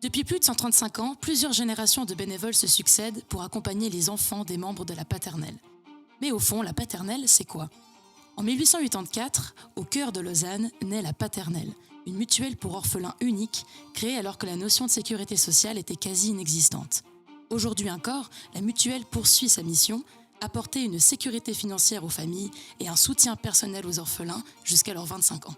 Depuis plus de 135 ans, plusieurs générations de bénévoles se succèdent pour accompagner les enfants des membres de la paternelle. Mais au fond, la paternelle, c'est quoi? En 1884, au cœur de Lausanne, naît la paternelle, une mutuelle pour orphelins unique, créée alors que la notion de sécurité sociale était quasi inexistante. Aujourd'hui encore, la mutuelle poursuit sa mission, apporter une sécurité financière aux familles et un soutien personnel aux orphelins jusqu'à leurs 25 ans.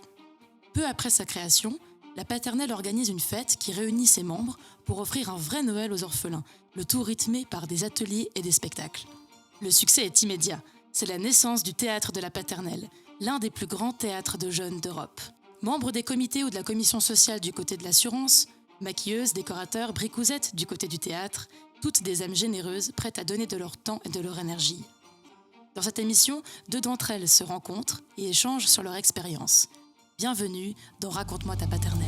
Peu après sa création, la paternelle organise une fête qui réunit ses membres pour offrir un vrai Noël aux orphelins, le tout rythmé par des ateliers et des spectacles. Le succès est immédiat. C'est la naissance du théâtre de la paternelle, l'un des plus grands théâtres de jeunes d'Europe. Membres des comités ou de la commission sociale du côté de l'assurance, maquilleuses, décorateurs, bricousettes du côté du théâtre, toutes des âmes généreuses prêtes à donner de leur temps et de leur énergie. Dans cette émission, deux d'entre elles se rencontrent et échangent sur leur expérience. Bienvenue dans Raconte-moi ta paternelle.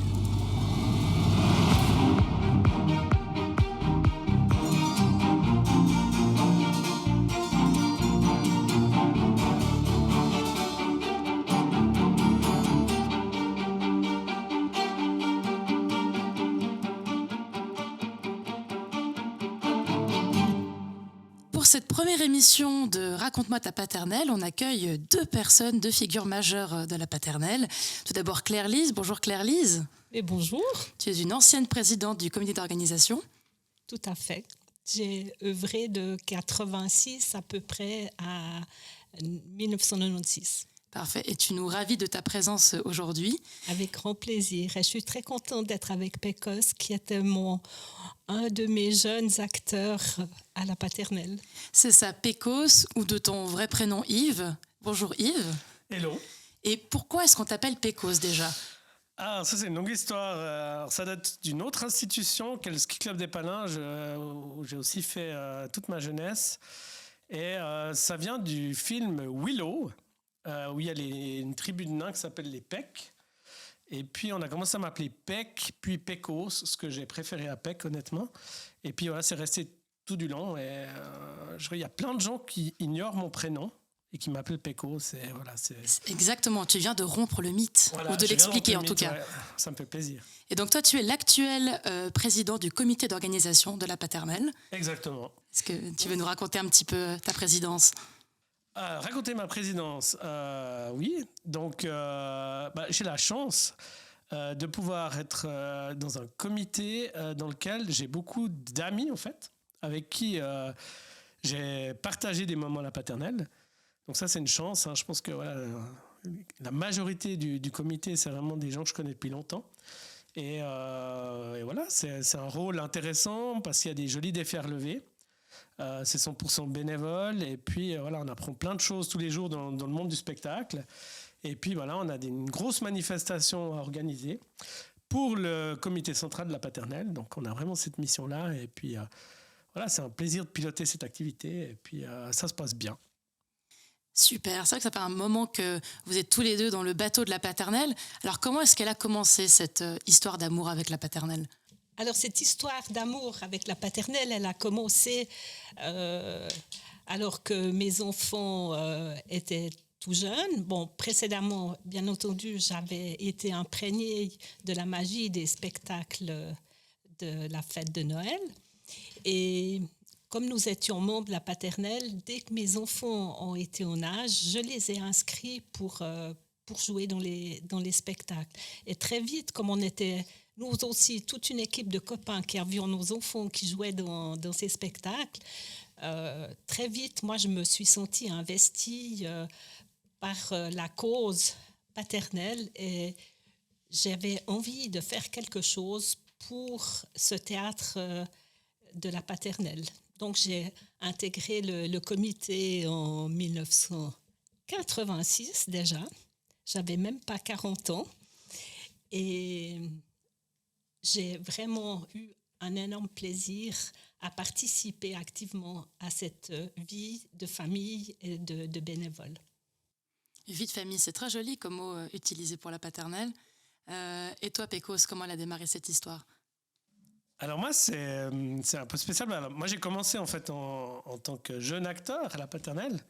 Pour cette première émission de Raconte-moi ta paternelle, on accueille deux personnes, deux figures majeures de la paternelle. Tout d'abord Claire-Lise. Bonjour Claire-Lise. Et bonjour. Tu es une ancienne présidente du comité d'organisation. Tout à fait. J'ai œuvré de 86 à peu près à 1996. Parfait. Et tu nous ravis de ta présence aujourd'hui. Avec grand plaisir. Et je suis très contente d'être avec Pécos, qui était un de mes jeunes acteurs à la paternelle. C'est ça, Pécos, ou de ton vrai prénom Yves. Bonjour Yves. Hello. Et pourquoi est-ce qu'on t'appelle Pécos déjà? Ah, ça c'est une longue histoire. Ça date d'une autre institution qu'est le Ski Club des Palinges, où j'ai aussi fait toute ma jeunesse. Et ça vient du film Willow, où il y a une tribu de nains qui s'appelle les Pecs. Et puis on a commencé à m'appeler Pec, puis Pécos, ce que j'ai préféré à Pec honnêtement. Et puis voilà, c'est resté tout du long. Et il y a plein de gens qui ignorent mon prénom et qui m'appellent Pécos. Exactement, tu viens de rompre le mythe, voilà, ou de l'expliquer en tout cas. Ouais, ça me fait plaisir. Et donc toi, tu es l'actuel président du comité d'organisation de la paternelle. Exactement. Est-ce que tu veux nous raconter un petit peu ta présidence? Raconter ma présidence, oui. Donc, j'ai la chance de pouvoir être dans un comité dans lequel j'ai beaucoup d'amis, en fait, avec qui j'ai partagé des moments à la paternelle. Donc ça, c'est une chance. Je pense que voilà, la majorité du comité, c'est vraiment des gens que je connais depuis longtemps. Et voilà, c'est un rôle intéressant parce qu'il y a des jolis défis à relever. C'est 100% bénévole et puis voilà, on apprend plein de choses tous les jours dans le monde du spectacle. Et puis voilà, on a une grosse manifestation à organiser pour le comité central de la paternelle. Donc on a vraiment cette mission-là et puis voilà, c'est un plaisir de piloter cette activité et puis ça se passe bien. Super, c'est vrai que ça fait un moment que vous êtes tous les deux dans le bateau de la paternelle. Alors comment est-ce qu'elle a commencé cette histoire d'amour avec la paternelle? Alors, cette histoire d'amour avec la paternelle, elle a commencé alors que mes enfants étaient tout jeunes. Bon, précédemment, bien entendu, j'avais été imprégnée de la magie des spectacles de la fête de Noël. Et comme nous étions membres de la paternelle, dès que mes enfants ont été en âge, je les ai inscrits pour jouer dans les spectacles. Et très vite, comme on était... Nous aussi, toute une équipe de copains qui avions nos enfants qui jouaient dans ces spectacles. Très vite, moi, je me suis sentie investie par la cause paternelle et j'avais envie de faire quelque chose pour ce théâtre de la paternelle. Donc, j'ai intégré le comité en 1986 déjà. J'avais même pas 40 ans. Et... j'ai vraiment eu un énorme plaisir à participer activement à cette vie de famille et de bénévoles. Vie de famille, c'est très joli comme mot utilisé pour la paternelle. Et toi, Pécos, comment elle a démarré cette histoire? Alors moi, c'est un peu spécial. Alors, moi, j'ai commencé en fait en tant que jeune acteur à la paternelle.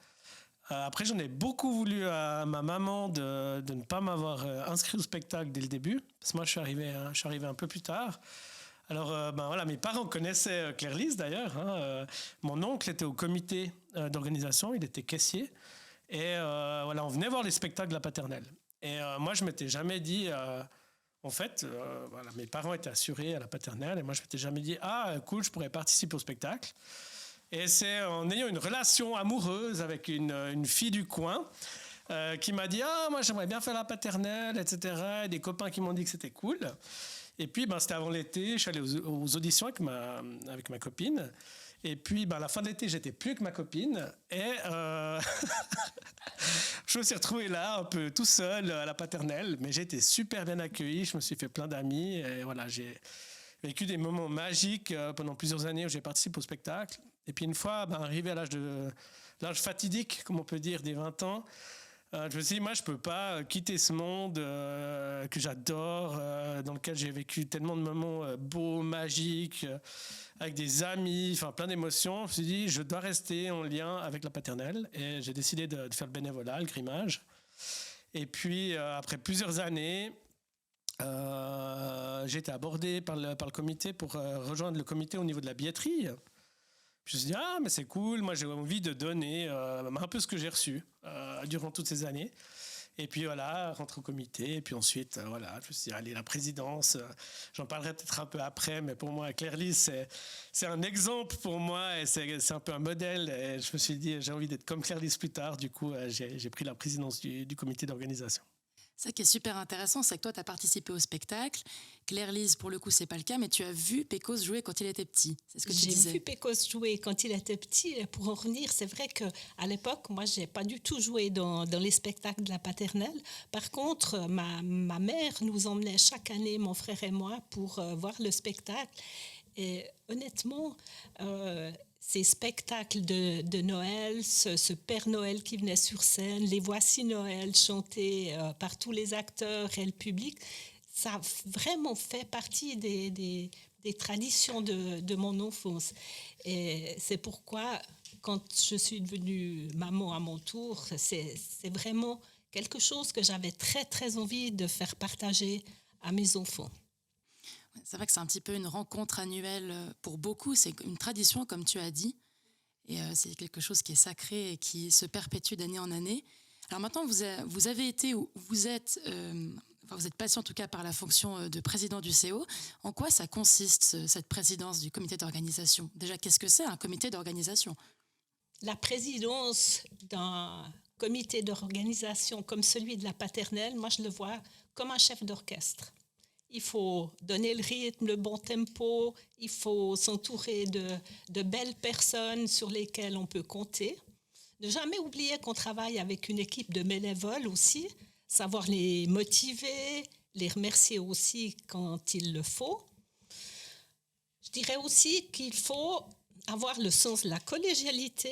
Après, j'en ai beaucoup voulu à ma maman de ne pas m'avoir inscrit au spectacle dès le début. Parce que moi, je suis arrivé un peu plus tard. Alors, voilà, mes parents connaissaient Claire-Lise d'ailleurs. Mon oncle était au comité d'organisation, il était caissier. Et voilà, on venait voir les spectacles de la paternelle. Et moi, je m'étais jamais dit... En fait, voilà, mes parents étaient assurés à la paternelle et moi, je m'étais jamais dit « Ah, cool, je pourrais participer au spectacle ». Et c'est en ayant une relation amoureuse avec une fille du coin qui m'a dit « Ah, moi, j'aimerais bien faire la paternelle, etc. » Et des copains qui m'ont dit que c'était cool. Et puis, c'était avant l'été, je suis allé aux auditions avec ma copine. Et puis, à la fin de l'été, j'étais plus avec ma copine. Et je me suis retrouvé là, un peu tout seul à la paternelle. Mais j'ai été super bien accueilli. Je me suis fait plein d'amis. Et voilà, j'ai vécu des moments magiques pendant plusieurs années où j'ai participé au spectacle. Et puis, une fois, arrivé à l'âge fatidique, comme on peut dire, des 20 ans, je me suis dit, moi, je ne peux pas quitter ce monde que j'adore, dans lequel j'ai vécu tellement de moments beaux, magiques, avec des amis, enfin plein d'émotions. Je me suis dit, je dois rester en lien avec la paternelle. Et j'ai décidé de faire le bénévolat, le grimage. Et puis, après plusieurs années, j'ai été abordé par le comité pour rejoindre le comité au niveau de la billetterie. Je me suis dit, mais c'est cool, moi j'ai envie de donner un peu ce que j'ai reçu durant toutes ces années. Et puis voilà, rentrer au comité. Et puis ensuite, voilà, je me suis dit, allez, la présidence, j'en parlerai peut-être un peu après, mais pour moi, Claire-Lise, c'est un exemple pour moi et c'est un peu un modèle. Et je me suis dit, j'ai envie d'être comme Claire-Lise plus tard. Du coup, j'ai pris la présidence du comité d'organisation. Ça qui est super intéressant, c'est que toi, tu as participé au spectacle. Claire-Lise, pour le coup, c'est pas le cas, mais tu as vu Pecos jouer quand il était petit. C'est ce que tu disais. J'ai vu Pecos jouer quand il était petit. Et pour en revenir, c'est vrai qu'à l'époque, moi, je n'ai pas du tout joué dans les spectacles de la paternelle. Par contre, ma mère nous emmenait chaque année, mon frère et moi, pour voir le spectacle. Et honnêtement, ces spectacles de Noël, ce Père Noël qui venait sur scène, les Voici Noël chantés par tous les acteurs et le public, ça a vraiment fait partie des traditions de mon enfance. Et c'est pourquoi, quand je suis devenue maman à mon tour, c'est vraiment quelque chose que j'avais très, très envie de faire partager à mes enfants. C'est vrai que c'est un petit peu une rencontre annuelle pour beaucoup. C'est une tradition, comme tu as dit. Et c'est quelque chose qui est sacré et qui se perpétue d'année en année. Alors maintenant, vous avez été, ou vous êtes passé en tout cas par la fonction de président du CO. En quoi ça consiste, cette présidence du comité d'organisation ? Déjà, qu'est-ce que c'est un comité d'organisation ? La présidence d'un comité d'organisation comme celui de la paternelle, moi je le vois comme un chef d'orchestre. Il faut donner le rythme, le bon tempo, il faut s'entourer de belles personnes sur lesquelles on peut compter. Ne jamais oublier qu'on travaille avec une équipe de bénévoles aussi, savoir les motiver, les remercier aussi quand il le faut. Je dirais aussi qu'il faut avoir le sens de la collégialité,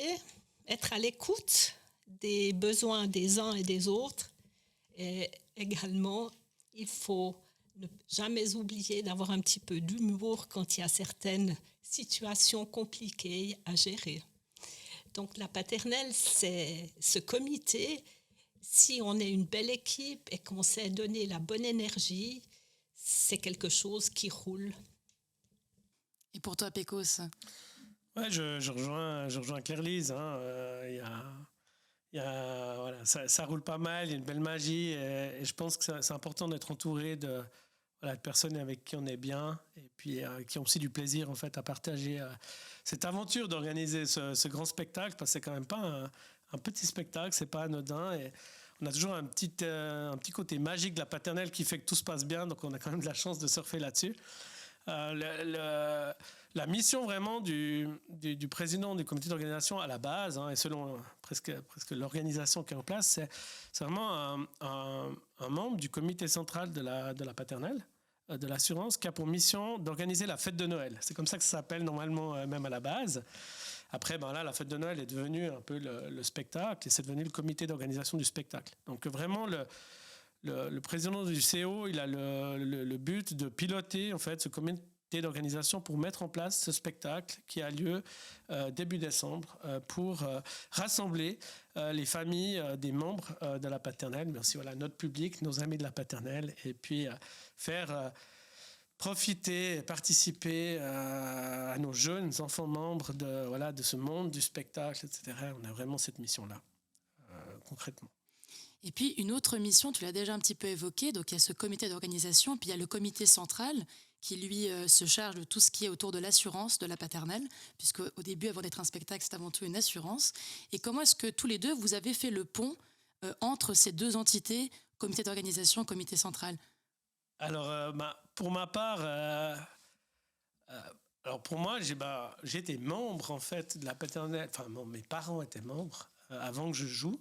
être à l'écoute des besoins des uns et des autres. Et également, il faut ne jamais oublier d'avoir un petit peu d'humour quand il y a certaines situations compliquées à gérer. Donc la paternelle, c'est ce comité. Si on est une belle équipe et qu'on sait donner la bonne énergie, c'est quelque chose qui roule. Et pour toi, Pecos ? Ouais, je rejoins Claire-Lise. Voilà, ça roule pas mal, il y a une belle magie et je pense que c'est important d'être entouré de personnes avec qui on est bien et puis qui ont aussi du plaisir en fait à partager cette aventure d'organiser ce grand spectacle, parce que c'est quand même pas un petit spectacle, c'est pas anodin et on a toujours un petit côté magique de la paternelle qui fait que tout se passe bien, donc on a quand même de la chance de surfer là-dessus. La mission vraiment du président du comité d'organisation à la base, et selon presque l'organisation qui est en place, c'est vraiment un membre du comité central de la paternelle, de l'assurance, qui a pour mission d'organiser la fête de Noël. C'est comme ça que ça s'appelle normalement même à la base. Après, là, la fête de Noël est devenue un peu le spectacle et c'est devenu le comité d'organisation du spectacle. Donc vraiment, le président du CO, il a le but de piloter en fait ce comité d'organisation pour mettre en place ce spectacle qui a lieu début décembre pour rassembler les familles des membres de la paternelle, mais aussi notre public, nos amis de la paternelle, et puis profiter, participer à nos jeunes enfants membres de ce monde du spectacle, etc. On a vraiment cette mission-là, concrètement. Et puis une autre mission, tu l'as déjà un petit peu évoquée, donc il y a ce comité d'organisation, puis il y a le comité central qui lui se charge de tout ce qui est autour de l'assurance de la paternelle, puisque au début, avant d'être un spectacle, c'est avant tout une assurance. Et comment est-ce que tous les deux, vous avez fait le pont entre ces deux entités, comité d'organisation, comité central? Alors, pour ma part, alors pour moi, j'étais membre en fait de la paternelle. Enfin, mes parents étaient membres avant que je joue.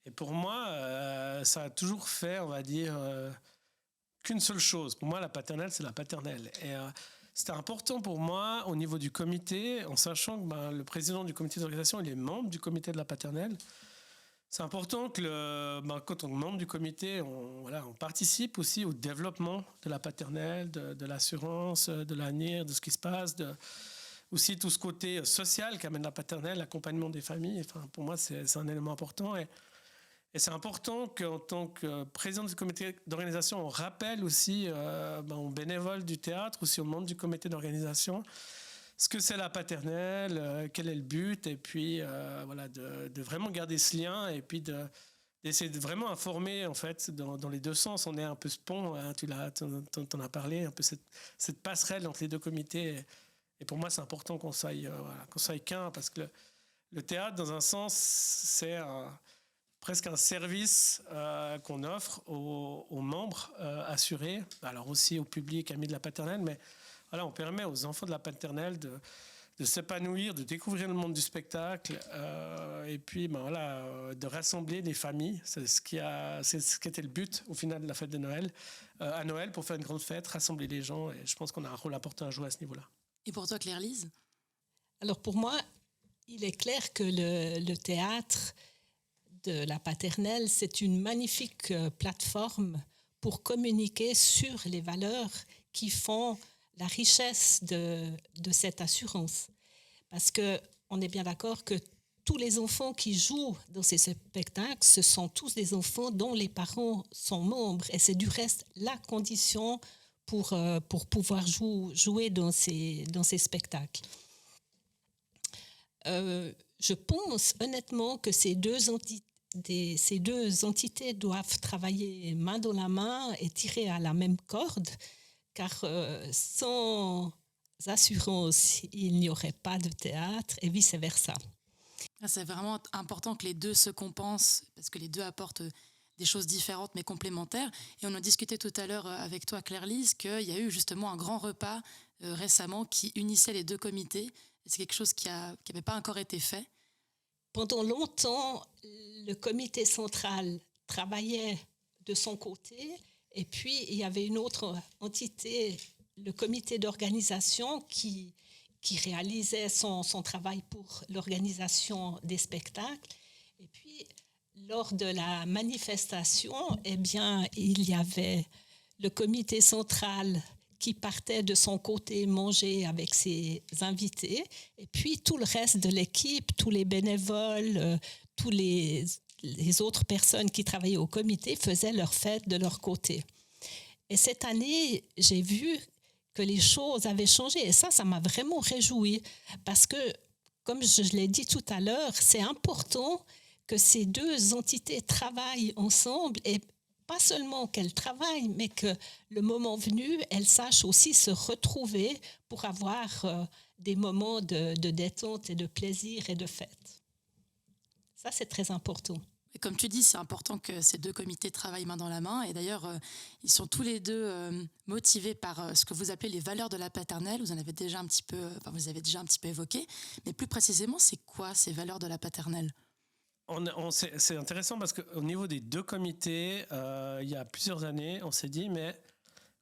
Et pour moi, ça a toujours fait, on va dire, qu'une seule chose. Pour moi, la paternelle, c'est la paternelle. Et c'était important pour moi, au niveau du comité, en sachant que le président du comité d'organisation, il est membre du comité de la paternelle. C'est important que quand on est membre du comité, on participe aussi au développement de la paternelle, de l'assurance, de l'avenir, de ce qui se passe, aussi tout ce côté social qu'amène la paternelle, l'accompagnement des familles. Enfin, pour moi, c'est un élément important. Et c'est important qu'en tant que président du comité d'organisation, on rappelle aussi aux bénévoles du théâtre, aussi aux membres du comité d'organisation, ce que c'est la paternelle, quel est le but, et puis de vraiment garder ce lien, et puis d'essayer de vraiment informer en fait dans les deux sens. On est un peu ce pont, hein, t'en as parlé, un peu cette passerelle entre les deux comités. Et pour moi, c'est important qu'on soit qu'un, parce que le théâtre, dans un sens, c'est presque un service qu'on offre aux membres assurés, alors aussi au public ami de la paternelle, mais voilà, on permet aux enfants de la paternelle de s'épanouir, de découvrir le monde du spectacle, et puis de rassembler des familles. C'est ce qui était le but au final de la fête de Noël, à Noël, pour faire une grande fête, rassembler les gens, et je pense qu'on a un rôle important à jouer à ce niveau-là. Et pour toi, Claire-Lise? Alors pour moi, il est clair que le théâtre de la paternelle, c'est une magnifique plateforme pour communiquer sur les valeurs qui font la richesse de cette assurance. Parce qu'on est bien d'accord que tous les enfants qui jouent dans ces spectacles, ce sont tous des enfants dont les parents sont membres. Et c'est du reste la condition pour pouvoir jouer dans ces spectacles. Je pense honnêtement que ces deux entités doivent travailler main dans la main et tirer à la même corde, car sans assurance, il n'y aurait pas de théâtre et vice-versa. C'est vraiment important que les deux se compensent, parce que les deux apportent des choses différentes mais complémentaires. Et on en discutait tout à l'heure avec toi, Claire-Lise, qu'il y a eu justement un grand repas récemment qui unissait les deux comités. Et c'est quelque chose qui n'avait pas encore été fait. Pendant longtemps, le comité central travaillait de son côté, et puis il y avait une autre entité, le comité d'organisation, qui réalisait son travail pour l'organisation des spectacles. Et puis, lors de la manifestation, eh bien, il y avait le comité central qui partait de son côté manger avec ses invités, et puis tout le reste de l'équipe, tous les bénévoles, tous les autres personnes qui travaillaient au comité faisaient leur fête de leur côté. Et cette année, j'ai vu que les choses avaient changé, et ça m'a vraiment réjouie, parce que, comme je l'ai dit tout à l'heure, c'est important que ces deux entités travaillent ensemble, et pas seulement qu'elles travaillent, mais que le moment venu, elles sachent aussi se retrouver pour avoir des moments de détente et de plaisir et de fête. Ça, c'est très important. Et comme tu dis, c'est important que ces deux comités travaillent main dans la main. Et d'ailleurs, ils sont tous les deux motivés par ce que vous appelez les valeurs de la paternelle. Vous avez déjà un petit peu évoqué. Mais plus précisément, c'est quoi ces valeurs de la paternelle ? C'est intéressant parce qu'au niveau des deux comités, il y a plusieurs années, on s'est dit, mais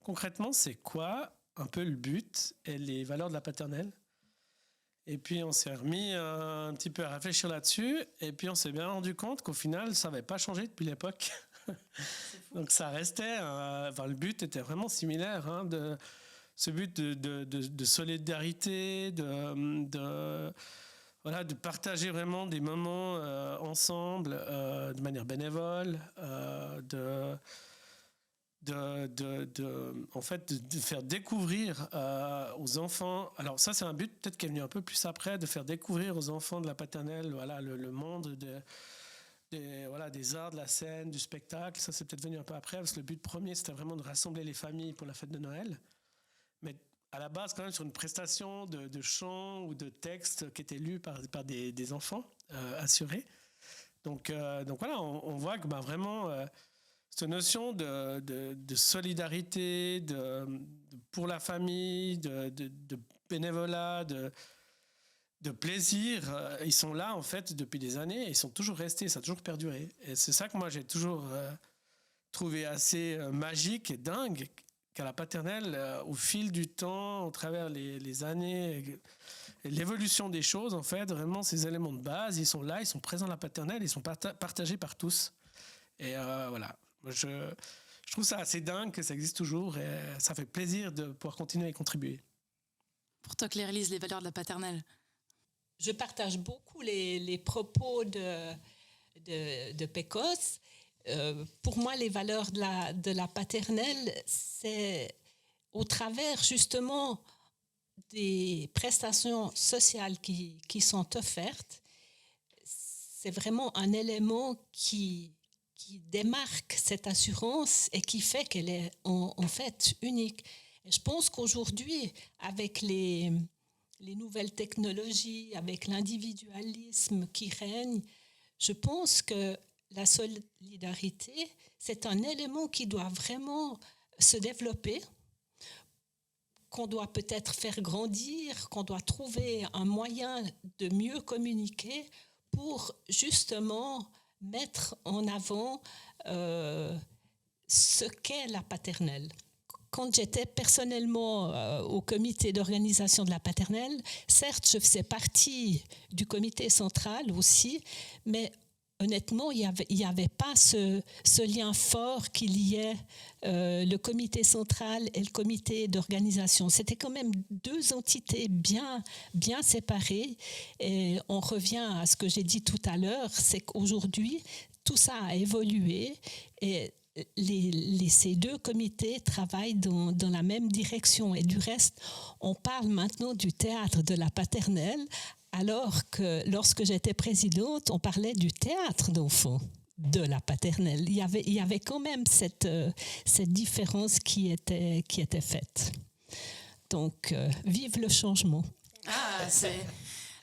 concrètement, c'est quoi un peu le but et les valeurs de la paternelle ? Et puis, on s'est remis un petit peu à réfléchir là-dessus. Et puis, on s'est bien rendu compte qu'au final, ça n'avait pas changé depuis l'époque. Donc, ça restait... le but était vraiment similaire. Ce but de solidarité, de partager vraiment des moments ensemble, de manière bénévole, en fait, de faire découvrir aux enfants. Alors ça, c'est un but peut-être qui est venu un peu plus après, de faire découvrir aux enfants de la paternelle, voilà, le monde des arts, de la scène, du spectacle. Ça, c'est peut-être venu un peu après, parce que le but premier, c'était vraiment de rassembler les familles pour la fête de Noël. Mais à la base, quand même, sur une prestation de chant ou de texte qui était lu par des enfants assurés. Donc voilà, on voit que vraiment, cette notion de solidarité, pour la famille, de bénévolat, de plaisir, ils sont là en fait depuis des années et ils sont toujours restés, ça a toujours perduré. Et c'est ça que moi j'ai toujours trouvé assez magique et dingue, qu'à la paternelle, au fil du temps, au travers les années, l'évolution des choses, en fait, vraiment ces éléments de base, ils sont là, ils sont présents à la paternelle, ils sont partagés par tous. Et voilà, je trouve ça assez dingue que ça existe toujours et ça fait plaisir de pouvoir continuer à y contribuer. Pour toi, Claire-Lise, les valeurs de la paternelle? Je partage beaucoup les propos de Pécosse. Pour moi, les valeurs de la paternelle, c'est au travers justement des prestations sociales qui sont offertes. C'est vraiment un élément qui démarque cette assurance et qui fait qu'elle est en fait unique. Et je pense qu'aujourd'hui, avec les nouvelles technologies, avec l'individualisme qui règne, je pense que la solidarité, c'est un élément qui doit vraiment se développer, qu'on doit peut-être faire grandir, qu'on doit trouver un moyen de mieux communiquer pour justement mettre en avant ce qu'est la paternelle. Quand j'étais personnellement au comité d'organisation de la paternelle, certes, je faisais partie du comité central aussi, mais honnêtement, il n'y avait pas ce lien fort qui liait le comité central et le comité d'organisation. C'était quand même deux entités bien séparées. Et on revient à ce que j'ai dit tout à l'heure, c'est qu'aujourd'hui, tout ça a évolué et ces deux comités travaillent dans la même direction. Et du reste, on parle maintenant du théâtre de la paternelle, alors que lorsque j'étais présidente, on parlait du théâtre d'enfants de la paternelle. Il y avait quand même cette différence qui était faite. Donc, vive le changement.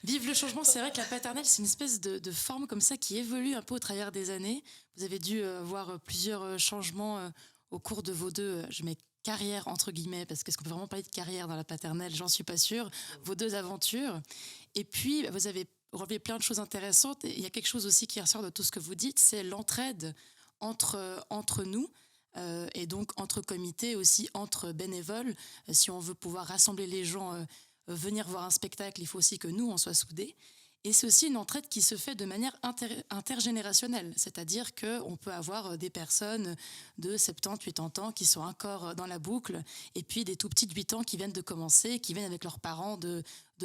Vive le changement, c'est vrai que la paternelle, c'est une espèce de forme comme ça qui évolue un peu au travers des années. Vous avez dû voir plusieurs changements au cours de vos deux, je mets carrière entre guillemets, parce qu'est-ce qu'on peut vraiment parler de carrière dans la paternelle, j'en suis pas sûre, vos deux aventures. Et puis, vous avez relevé plein de choses intéressantes. Et il y a quelque chose aussi qui ressort de tout ce que vous dites, c'est l'entraide entre nous. Et donc entre comités, aussi entre bénévoles. Si on veut pouvoir rassembler les gens, venir voir un spectacle, il faut aussi que nous, on soit soudés. Et c'est aussi une entraide qui se fait de manière intergénérationnelle, c'est-à-dire qu'on peut avoir des personnes de 70, 80 ans qui sont encore dans la boucle, et puis des tout petits de 8 ans qui viennent de commencer, qui viennent avec leurs parents de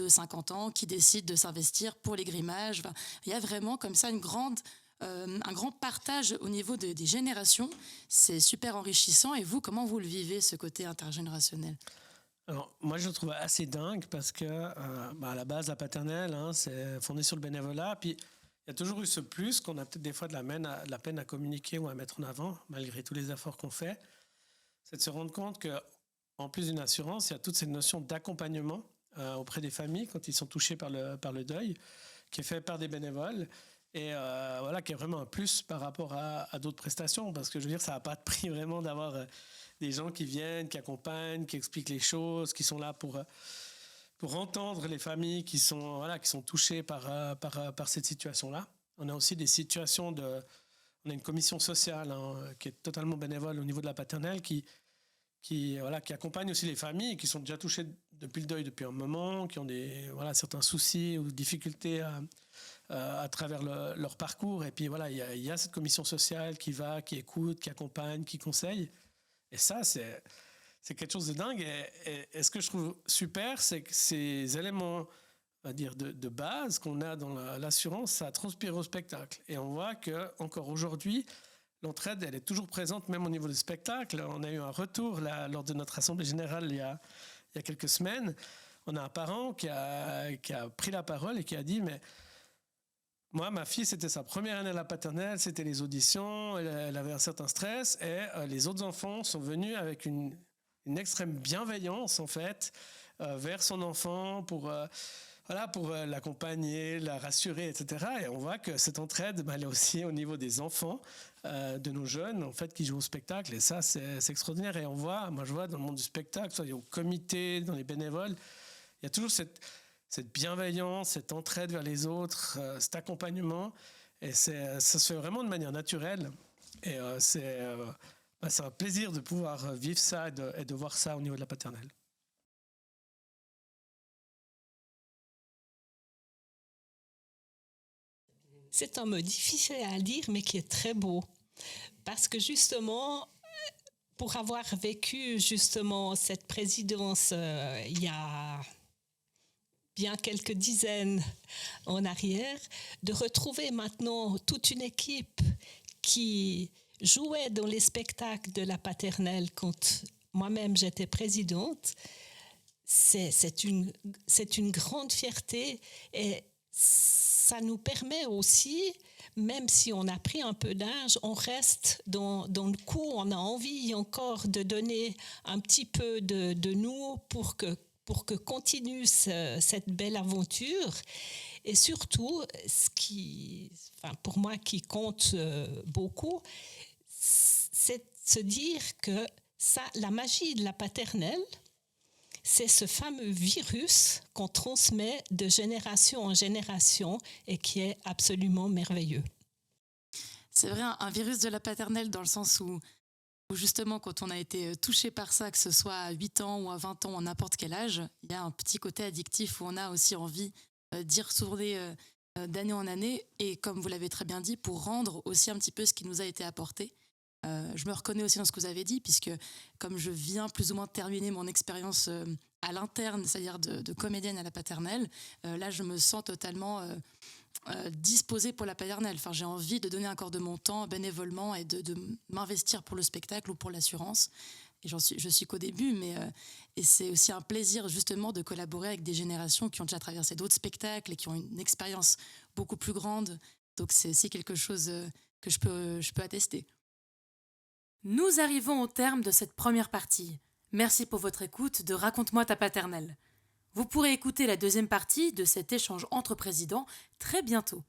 50 ans, qui décident de s'investir pour les grimages. Enfin, il y a vraiment comme ça un grand partage au niveau des générations. C'est super enrichissant. Et vous, comment vous le vivez, ce côté intergénérationnel ? Alors, moi, je le trouve assez dingue parce que, à la base, la paternelle, c'est fondé sur le bénévolat. Puis, il y a toujours eu ce plus qu'on a peut-être des fois de la peine à communiquer ou à mettre en avant, malgré tous les efforts qu'on fait. C'est de se rendre compte qu'en plus d'une assurance, il y a toute cette notion d'accompagnement auprès des familles quand ils sont touchés par le deuil, qui est fait par des bénévoles. Et voilà, qui est vraiment un plus par rapport à d'autres prestations. Parce que, je veux dire, ça n'a pas de prix vraiment d'avoir des gens qui viennent, qui accompagnent, qui expliquent les choses, qui sont là pour entendre les familles qui sont touchées par cette situation-là. On a aussi des situations on a une commission sociale qui est totalement bénévole au niveau de la paternelle, qui accompagne aussi les familles qui sont déjà touchées depuis le deuil depuis un moment, qui ont certains soucis ou difficultés à travers leur parcours. Et puis voilà, il y a cette commission sociale qui écoute, qui accompagne, qui conseille. Et ça, c'est quelque chose de dingue. Et ce que je trouve super, c'est que ces éléments, on va dire, de base qu'on a dans l'assurance, ça transpire au spectacle. Et on voit qu'encore aujourd'hui, l'entraide, elle est toujours présente, même au niveau du spectacle. On a eu un retour là, lors de notre assemblée générale il y a quelques semaines. On a un parent qui a pris la parole et qui a dit, mais moi, ma fille, c'était sa première année à la paternelle, c'était les auditions, elle avait un certain stress, et les autres enfants sont venus avec une extrême bienveillance, en fait, vers son enfant pour l'accompagner, la rassurer, etc. Et on voit que cette entraide, elle est aussi au niveau des enfants, de nos jeunes, en fait, qui jouent au spectacle. Et ça, c'est extraordinaire. Et moi, je vois dans le monde du spectacle, soit au comité, dans les bénévoles, il y a toujours cette bienveillance, cette entraide vers les autres, cet accompagnement. Et ça se fait vraiment de manière naturelle. Et c'est un plaisir de pouvoir vivre ça et de voir ça au niveau de la paternelle. C'est un mot difficile à dire, mais qui est très beau. Parce que justement, pour avoir vécu justement cette présidence il y a bien quelques dizaines en arrière, de retrouver maintenant toute une équipe qui jouait dans les spectacles de la paternelle quand moi-même j'étais présidente, c'est une grande fierté et ça nous permet aussi, même si on a pris un peu d'âge, on reste dans le coup, on a envie encore de donner un petit peu de nous pour que continue cette belle aventure. Et surtout, pour moi qui compte beaucoup, c'est de se dire que la magie de la paternelle, c'est ce fameux virus qu'on transmet de génération en génération et qui est absolument merveilleux. C'est vrai, un virus de la paternelle dans le sens où justement, quand on a été touché par ça, que ce soit à 8 ans ou à 20 ans ou à n'importe quel âge, il y a un petit côté addictif où on a aussi envie d'y retourner d'année en année. Et comme vous l'avez très bien dit, pour rendre aussi un petit peu ce qui nous a été apporté. Je me reconnais aussi dans ce que vous avez dit, puisque comme je viens plus ou moins terminer mon expérience à l'interne, c'est-à-dire de comédienne à la paternelle, là, je me sens totalement disposée pour la paternelle. Enfin, j'ai envie de donner encore de mon temps bénévolement et de m'investir pour le spectacle ou pour l'assurance. Et je suis qu'au début, et c'est aussi un plaisir justement de collaborer avec des générations qui ont déjà traversé d'autres spectacles et qui ont une expérience beaucoup plus grande. Donc c'est aussi quelque chose que je peux attester. Nous arrivons au terme de cette première partie. Merci pour votre écoute de Raconte-moi ta paternelle. Vous pourrez écouter la deuxième partie de cet échange entre présidents très bientôt.